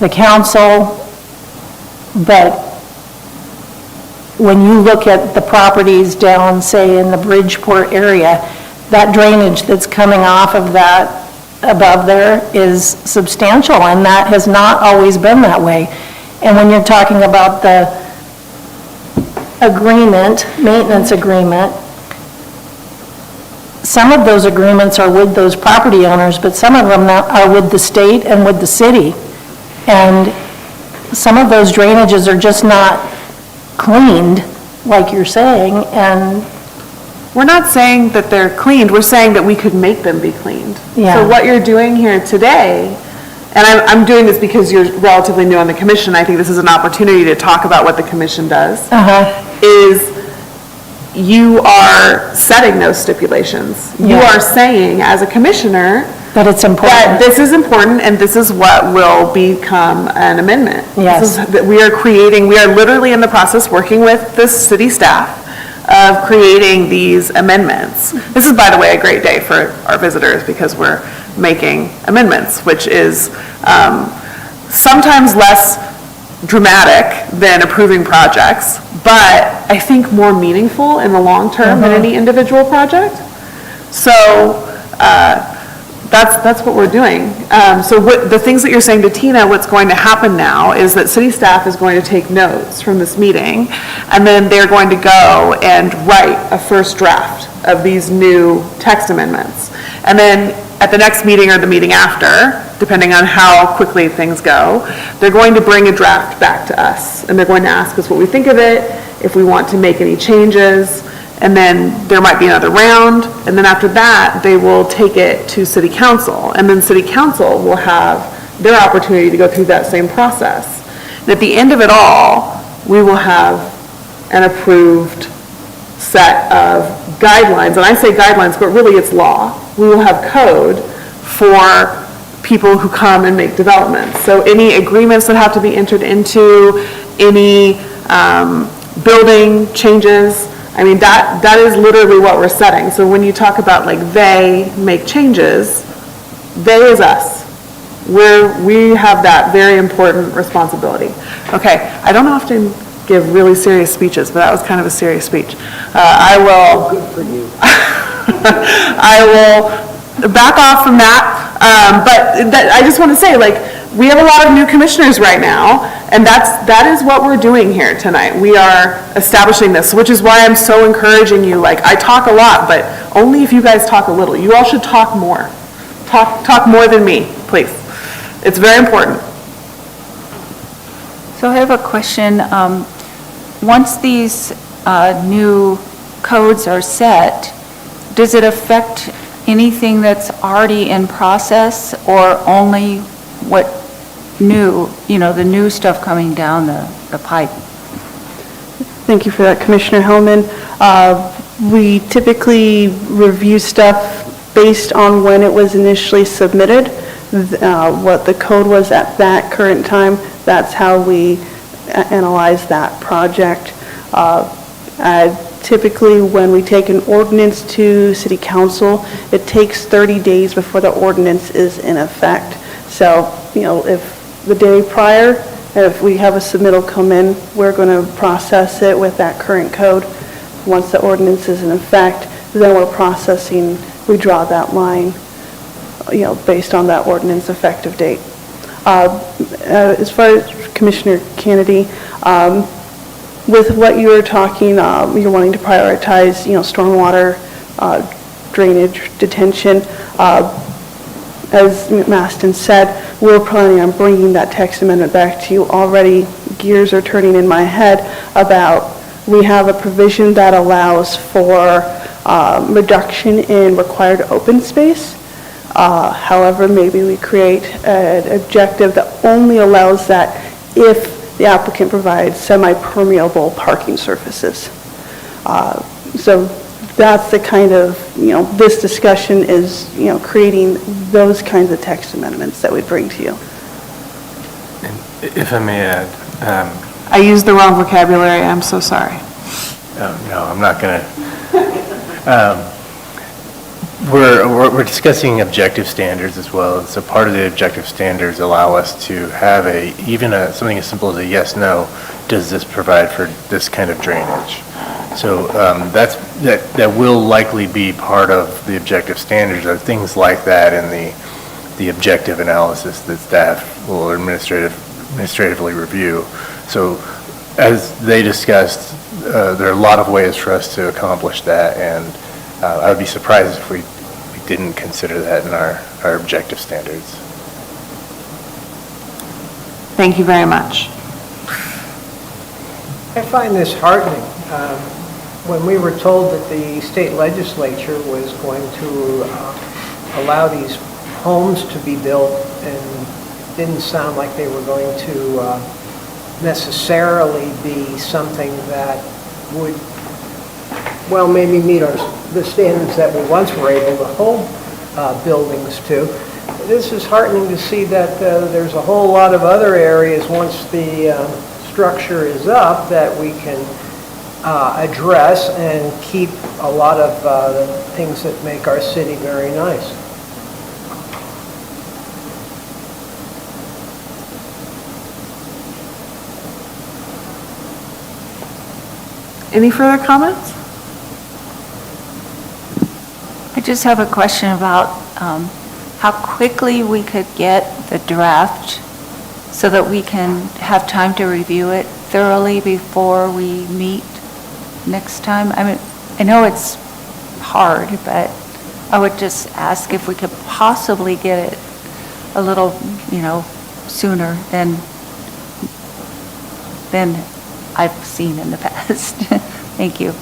the council, but when you look at the properties down, say, in the Bridgeport area, that drainage that's coming off of that above there is substantial, and that has not always been that way. And when you're talking about the agreement, maintenance agreement, some of those agreements are with those property owners, but some of them are with the state and with the city. And some of those drainages are just not cleaned, like you're saying, and We're not saying that they're cleaned, we're saying that we could make them be cleaned. Yeah. So what you're doing here today, and I'm doing this because you're relatively new on the commission, I think this is an opportunity to talk about what the commission does, is you are setting those stipulations. You Yeah. are saying, as a commissioner, but it's that important. this is important and this is what will become an amendment. Yes. This is that we are literally in the process, working with the city staff, of creating these amendments. This is, by the way, a great day for our visitors because we're making amendments, which is sometimes less dramatic than approving projects, but I think more meaningful in the long term than any individual project. So that's what we're doing. So the things that you're saying to Tina, what's going to happen now is that city staff is going to take notes from this meeting, and then they're going to go and write a first draft of these new text amendments. And then at the next meeting or the meeting after, depending on how quickly things go, they're going to bring a draft back to us, and they're going to ask us what we think of it, if we want to make any changes, and then there might be another round, and then after that, they will take it to city council, and then city council will have their opportunity to go through that same process. And at the end of it all, we will have an approved set of guidelines, and I say guidelines, but really it's law. We will have code for people who come and make developments. So any agreements that have to be entered into, any building changes, I mean, that is literally what we're setting. So when you talk about like they make changes, they is us. We have that very important responsibility. Okay, I don't often give really serious speeches, but that was kind of a serious speech. I will. Good for you. I will back off from that. But I just want to say, like, we have a lot of new commissioners right now, and that is what we're doing here tonight. We are establishing this, which is why I'm so encouraging you. Like, I talk a lot, but only if you guys talk a little. You all should talk more. Talk more than me, please. It's very important. So I have a question. Once these new codes are set, does it affect anything that's already in process, or only what new, the new stuff coming down the pipe? Thank you for that, Commissioner Hellman. We typically review stuff based on when it was initially submitted, what the code was at that current time. That's how we analyze that project. Typically, when we take an ordinance to city council, it takes 30 days before the ordinance is in effect. So, if the day prior, if we have a submittal come in, we're going to process it with that current code. Once the ordinance is in effect, then we're processing, we draw that line, based on that ordinance effective date. As far as Commissioner Kennedy, with what you were talking, you're wanting to prioritize, stormwater, drainage, detention. As Maston said, we're planning on bringing that text amendment back to you. Already, gears are turning in my head about, we have a provision that allows for reduction in required open space. However, maybe we create an objective that only allows that if the applicant provides semi-permeable parking surfaces. So that's the kind of, this discussion is, creating those kinds of text amendments that we bring to you. If I may add, I used the wrong vocabulary, I'm so sorry. no, I'm not going to. We're discussing objective standards as well, and so part of the objective standards allow us to have something as simple as a yes, no, does this provide for this kind of drainage? So that will likely be part of the objective standards, are things like that in the objective analysis that staff will administratively review. So as they discussed, there are a lot of ways for us to accomplish that, and I would be surprised if we didn't consider that in our objective standards. Thank you very much. I find this heartening. When we were told that the state legislature was going to allow these homes to be built, and it didn't sound like they were going to necessarily be something that would, well, maybe meet the standards that we once were able to hold buildings to. This is heartening to see that there's a whole lot of other areas, once the structure is up, that we can address and keep a lot of the things that make our city very nice. Any further comments? I just have a question about how quickly we could get the draft so that we can have time to review it thoroughly before we meet next time. I mean, I know it's hard, but I would just ask if we could possibly get it a little, sooner than I've seen in the past. Thank you.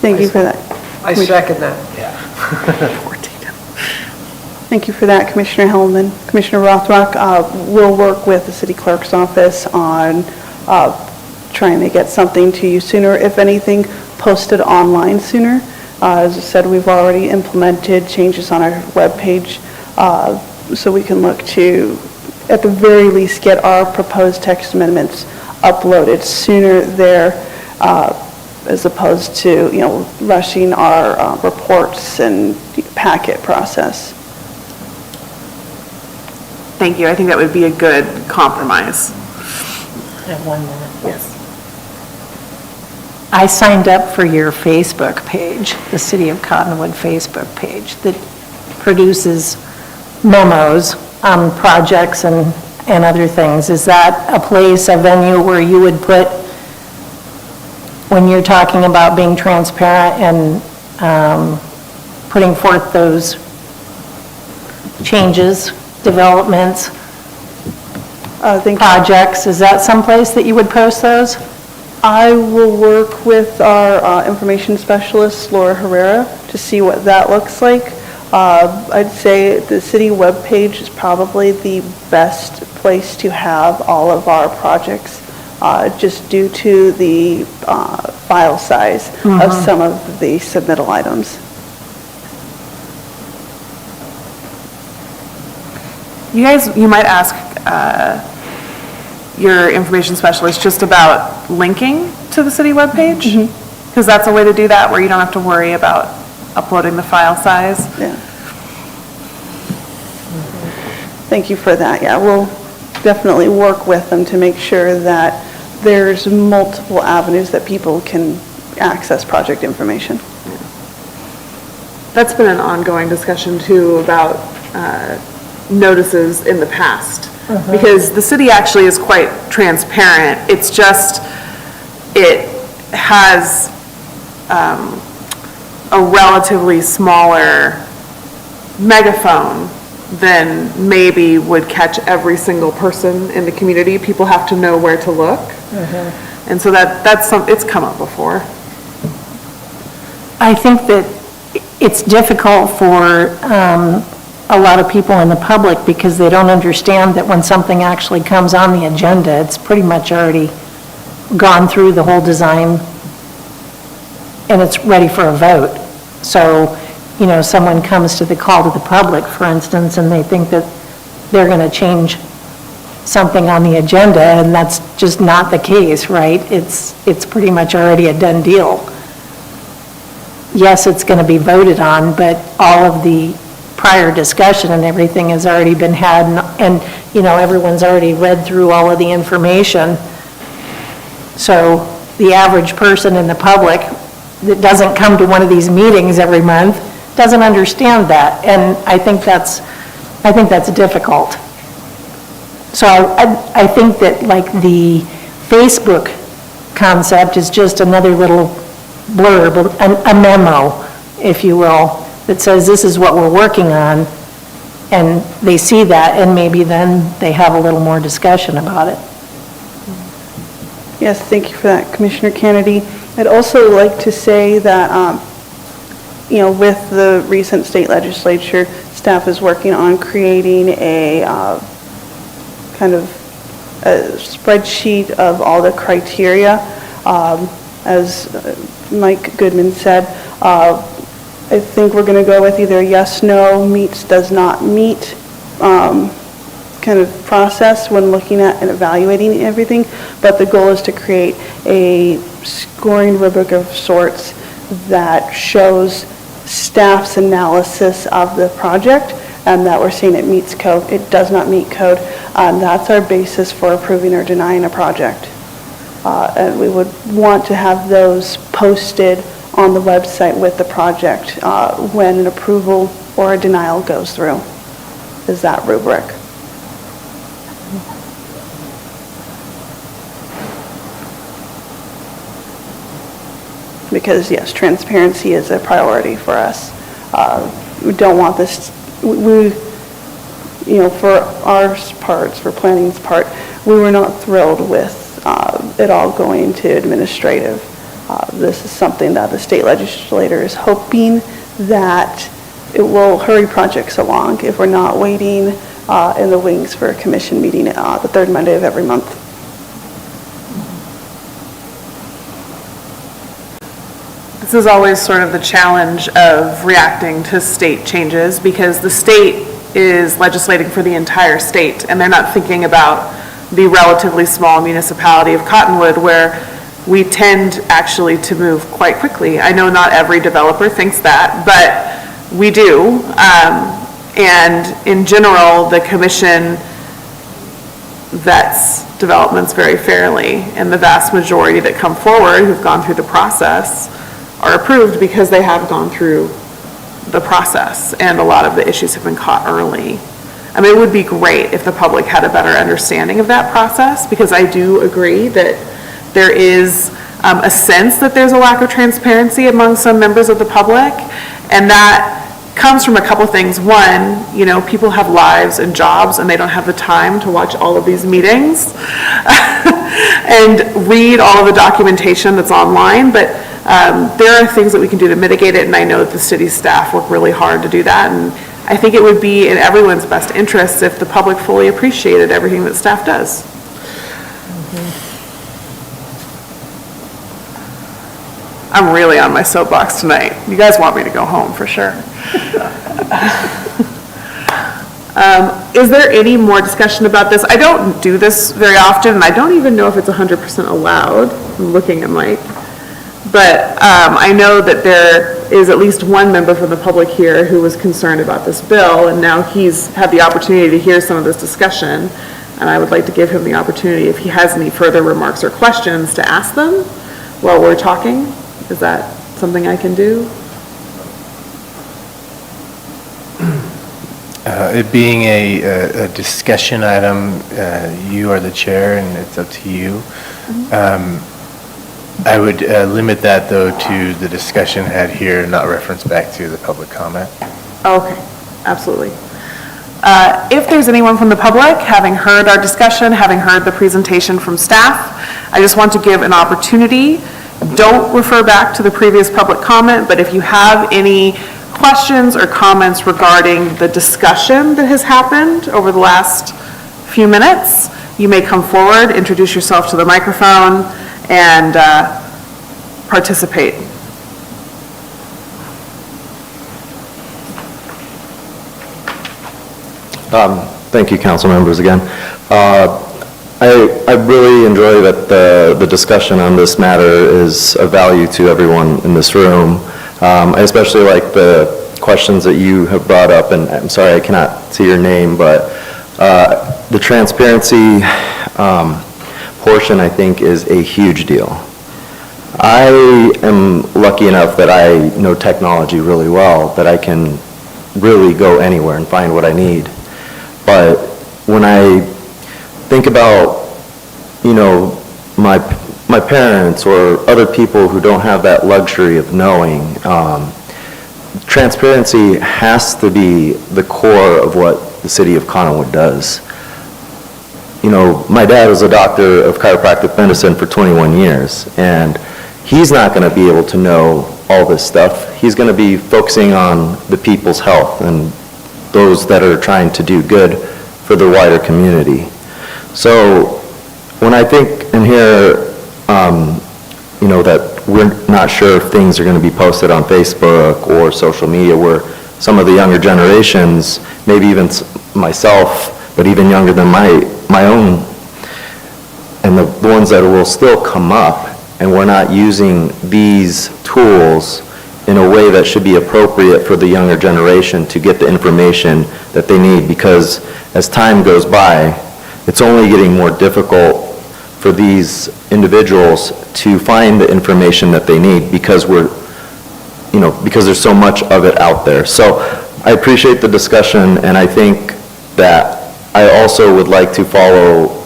Thank you for that. I second that. Thank you for that, Commissioner Hellman. Commissioner Rothrock, we'll work with the city clerk's office on trying to get something to you sooner, if anything, posted online sooner. As I said, we've already implemented changes on our webpage, so we can look to, at the very least, get our proposed text amendments uploaded sooner there, as opposed to, rushing our reports and packet process. Thank you. I think that would be a good compromise. I have 1 minute. Yes. I signed up for your Facebook page, the City of Cottonwood Facebook page, that produces memos on projects and other things. Is that a place, a venue where you would put, when you're talking about being transparent and putting forth those changes, developments, projects, is that someplace that you would post those? I will work with our information specialist, Laura Herrera, to see what that looks like. I'd say the city webpage is probably the best place to have all of our projects, just due to the file size of some of the submittal items. you might ask your information specialist just about linking to the city webpage? Because that's a way to do that where you don't have to worry about uploading the file size. Yeah. Thank you for that. Yeah, we'll definitely work with them to make sure that there's multiple avenues that people can access project information. That's been an ongoing discussion too about notices in the past. Because the city actually is quite transparent. It's just, it has a relatively smaller megaphone than maybe would catch every single person in the community. People have to know where to look. And so it's come up before. I think that it's difficult for a lot of people in the public because they don't understand that when something actually comes on the agenda, it's pretty much already gone through the whole design and it's ready for a vote. So, you know, someone comes to the call to the public, for instance, and they think that they're going to change something on the agenda, and that's just not the case, right? It's pretty much already a done deal. Yes, it's going to be voted on, but all of the prior discussion and everything has already been had, and you know, everyone's already read through all of the information. So the average person in the public that doesn't come to one of these meetings every month doesn't understand that, and I think that's difficult. So I think that like the Facebook concept is just another little blurb, a memo, if you will, that says this is what we're working on, and they see that, and maybe then they have a little more discussion about it. Yes, thank you for that, Commissioner Kennedy. I'd also like to say that, you know, with the recent state legislature, staff is working on creating a kind of a spreadsheet of all the criteria. As Mike Goodman said, I think we're going to go with either yes, no, meets, does not meet kind of process when looking at and evaluating everything, but the goal is to create a scoring rubric of sorts that shows staff's analysis of the project and that we're seeing it meets code, it does not meet code. That's our basis for approving or denying a project. And we would want to have those posted on the website with the project when an approval or a denial goes through, is that rubric. Because yes, transparency is a priority for us. We don't want this, you know, for our parts, for planning's part, we were not thrilled with it all going to administrative. This is something that the state legislator is hoping that it will hurry projects along if we're not waiting in the wings for a commission meeting the third Monday of every month. This is always sort of the challenge of reacting to state changes because the state is legislating for the entire state and they're not thinking about the relatively small municipality of Cottonwood where we tend actually to move quite quickly. I know not every developer thinks that, but we do. And in general, the commission vets developments very fairly, and the vast majority that come forward who've gone through the process are approved because they have gone through the process, and a lot of the issues have been caught early. I mean, it would be great if the public had a better understanding of that process, because I do agree that there is a sense that there's a lack of transparency among some members of the public, and that comes from a couple things. One, you know, people have lives and jobs and they don't have the time to watch all of these meetings and read all of the documentation that's online, but there are things that we can do to mitigate it, and I know that the city staff work really hard to do that, and I think it would be in everyone's best interest if the public fully appreciated everything that staff does. I'm really on my soapbox tonight. You guys want me to go home for sure. Is there any more discussion about this? I don't do this very often, and I don't even know if it's 100% allowed. I'm looking at Mike. But I know that there is at least one member from the public here who was concerned about this bill, and now he's had the opportunity to hear some of this discussion, and I would like to give him the opportunity, if he has any further remarks or questions, to ask them while we're talking. Is that something I can do? It being a discussion item, you are the chair, and it's up to you. I would limit that, though, to the discussion had here, not reference back to the public comment. Okay, absolutely. If there's anyone from the public, having heard our discussion, having heard the presentation from staff, I just want to give an opportunity. Don't refer back to the previous public comment, but if you have any questions or comments regarding the discussion that has happened over the last few minutes, you may come forward, introduce yourself to the microphone, and participate. Thank you, council members, again. I really enjoy that the discussion on this matter is of value to everyone in this room. I especially like the questions that you have brought up, and I'm sorry I cannot see your name, but the transparency portion, I think, is a huge deal. I am lucky enough that I know technology really well, that I can really go anywhere and find what I need. But when I think about, you know, my parents or other people who don't have that luxury of knowing, transparency has to be the core of what the city of Cottonwood does. You know, my dad was a doctor of chiropractic medicine for 21 years, and he's not going to be able to know all this stuff. He's going to be focusing on the people's health and those that are trying to do good for the wider community. So when I think and hear, you know, that we're not sure if things are going to be posted on Facebook or social media, where some of the younger generations, maybe even myself, but even younger than my own, and the ones that will still come up, and we're not using these tools in a way that should be appropriate for the younger generation to get the information that they need, because as time goes by, it's only getting more difficult for these individuals to find the information that they need, because because there's so much of it out there. So I appreciate the discussion, and I think that I also would like to follow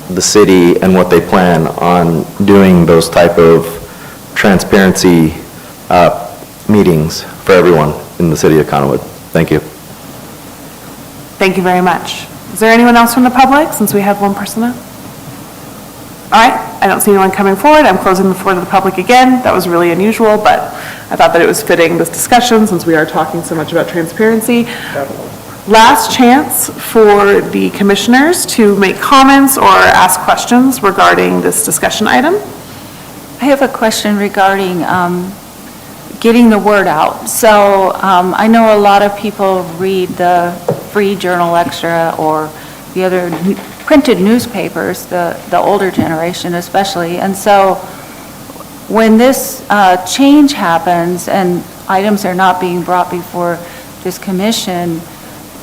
the city and what they plan on doing those type of transparency meetings for everyone in the city of Cottonwood. Thank you. Thank you very much. Is there anyone else from the public, since we have one person up? All right, I don't see anyone coming forward. I'm closing the floor to the public again. That was really unusual, but I thought that it was fitting, this discussion, since we are talking so much about transparency. Last chance for the commissioners to make comments or ask questions regarding this discussion item. I have a question regarding getting the word out. So I know a lot of people read the free Journal Extra or the other printed newspapers, the older generation especially. And so when this change happens and items are not being brought before this commission,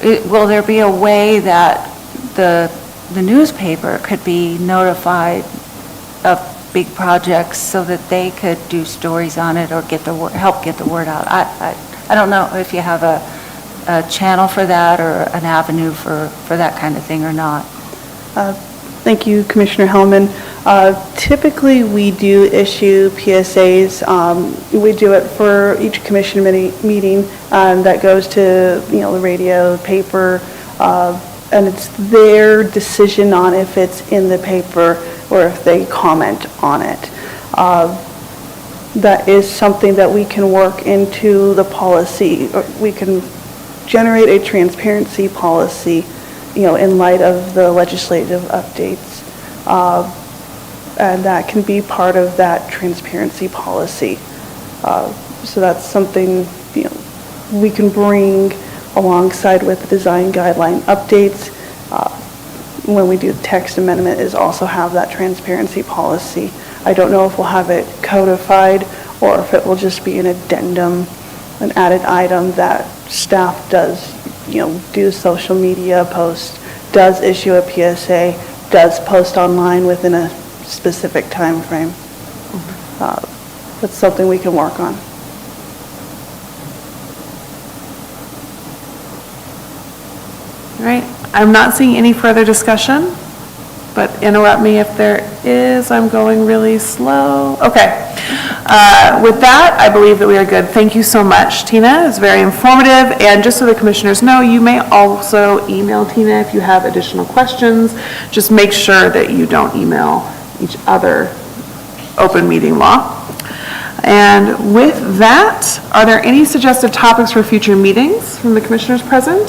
will there be a way that the newspaper could be notified of big projects so that they could do stories on it or help get the word out? I don't know if you have a channel for that or an avenue for that kind of thing or not. Thank you, Commissioner Hellman. Typically, we do issue PSAs. We do it for each commission meeting that goes to, the radio, paper, and it's their decision on if it's in the paper or if they comment on it. That is something that we can work into the policy. We can generate a transparency policy, in light of the legislative updates. And that can be part of that transparency policy. So that's something, we can bring alongside with the design guideline updates. When we do the text amendment, is also have that transparency policy. I don't know if we'll have it codified or if it will just be an addendum, an added item that staff does, do social media posts, does issue a PSA, does post online within a specific time frame. That's something we can work on. All right, I'm not seeing any further discussion, but interrupt me if there is. I'm going really slow. Okay. With that, I believe that we are good. Thank you so much, Tina. It's very informative. And just so the commissioners know, you may also email Tina if you have additional questions. Just make sure that you don't email each other open meeting law. And with that, are there any suggested topics for future meetings from the commissioners present?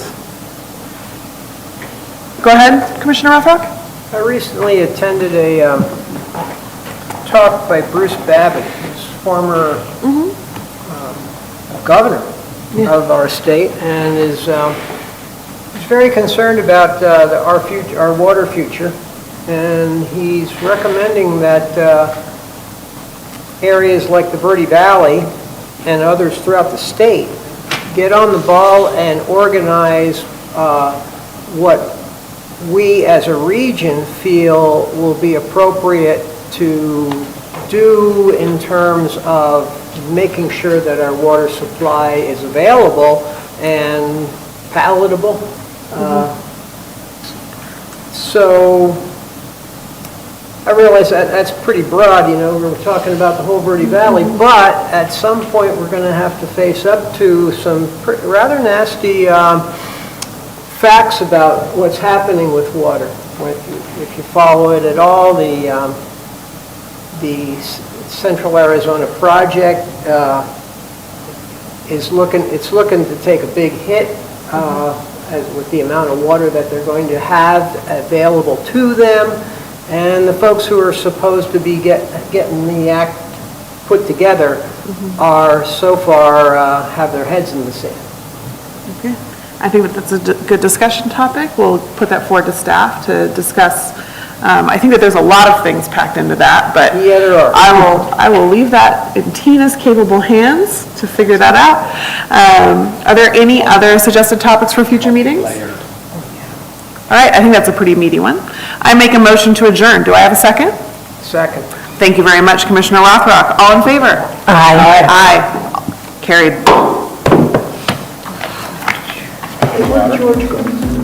Go ahead, Commissioner Rothrock. I recently attended a talk by Bruce Babbitt, who's former governor of our state, and is very concerned about our water future, and he's recommending that areas like the Verde Valley and others throughout the state get on the ball and organize what we as a region feel will be appropriate to do in terms of making sure that our water supply is available and palatable. So I realize that's pretty broad, we're talking about the whole Verde Valley, but at some point we're going to have to face up to some rather nasty facts about what's happening with water. If you follow it at all, the Central Arizona project is looking to take a big hit with the amount of water that they're going to have available to them, and the folks who are supposed to be getting the act put together are so far have their heads in the sand. Okay. I think that's a good discussion topic. We'll put that forward to staff to discuss. I think that there's a lot of things packed into that, but Yeah, there are. I will leave that in Tina's capable hands to figure that out. Are there any other suggested topics for future meetings? All right, I think that's a pretty meaty one. I make a motion to adjourn. Do I have a second? Second. Thank you very much, Commissioner Rothrock. All in favor? Aye. Aye. Carried. Where'd George go?